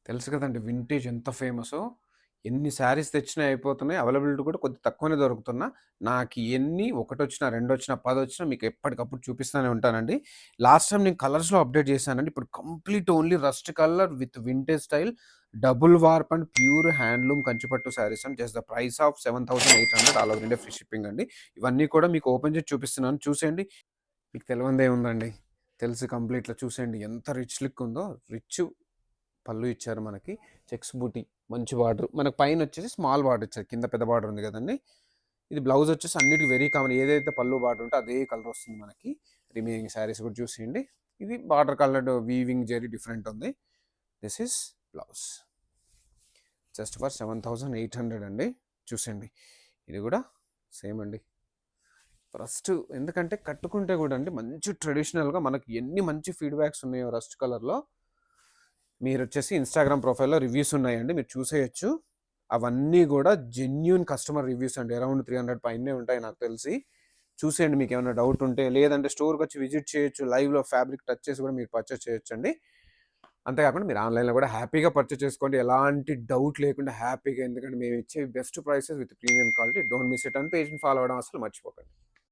తెలుసు కదండీ! వింటేజ్ ఎంత ఫేమసో. ఎన్ని శారీస్ తెచ్చినా అయిపోతున్నాయి. అవైలబిలిటీ కూడా కొద్దిగా తక్కువనే దొరుకుతున్నా. నాకు ఎన్ని ఒకటొచ్చినా, రెండొచ్చినా, 10 మీకు ఎప్పటికప్పుడు చూపిస్తూనే ఉంటానండి. లాస్ట్ టైమ్ నేను కలర్స్‌లో అప్డేట్ చేశానండి. ఇప్పుడు complete only rust colour with vintage style double warp and pure handloom Kanchipattu saris and just the price of 7,800 all over India free shipping అండి. ఇవన్నీ కూడా మీకు ఓపెన్ చేసి చూపిస్తున్నాను. చూసేయండి. మీకు తెలవందేముందండి. తెలుసు కంప్లీట్‌లో చూసేయండి. ఎంత రిచ్ లుక్ ఉందో. రిచ్ పళ్ళు ఇచ్చారు మనకి. చెక్స్ బూటీ మంచి బార్డర్. మనకు పైనొచ్చేసి స్మాల్ బార్డర్ ఇచ్చారు. కింద పెద్ద బార్డర్ ఉంది గదండీ! ఇది బ్లౌజ్ వచ్చేసి అన్నిటికి వెరీ కామన్. ఏదైతే పళ్ళు బార్డర్ ఉంటో అదే కలర్ వస్తుంది మనకి. రిమైనింగ్ శారీస్ కూడా చూసేయండి. ఇది border coloured weaving zari different ఉంది. This is blouse. Just for 7,800 అండి. చూసేయండి. ఇది కూడా సేమ్ అండి. రస్ట్ ఎందుకంటే కట్టుకుంటే కూడా అండి మంచి ట్రెడిషనల్‌గా మనకి ఎన్ని మంచి ఫీడ్‌బ్యాక్స్ ఉన్నాయో రస్ట్ కలర్‌లో. మీరొచ్చేసి ఇన్‌స్టాగ్రామ్ ప్రొఫైల్‌లో రివ్యూస్ ఉన్నాయండి. మీరు చూసేయొచ్చు. అవన్నీ గూడా జెన్యూన్ కస్టమర్ రివ్యూస్ అండి. అరౌండ్ 300 పైనే ఉంటాయి నాకు తెలిసి. చూసేయండి మీకేమైనా డౌట్ ఉంటే. లేదంటే స్టోర్‌కొచ్చి విజిట్ చేయొచ్చు. లైవ్‌లో ఫ్యాబ్రిక్ టచ్ చేసి కూడా మీరు పర్చేస్ చేయొచ్చండి. అంతే కాకుండా మీరు ఆన్‌లైన్‌లో కూడా హ్యాపీగా పర్చేస్ చేసుకోండి. ఎలాంటి డౌట్ లేకుండా హ్యాపీగా ఎందుకంటే మేమిచ్చే best prices with premium quality. Don't miss it and పేజ్‌ని ఫాలో అవ్వడం అసలు మర్చిపోకండి.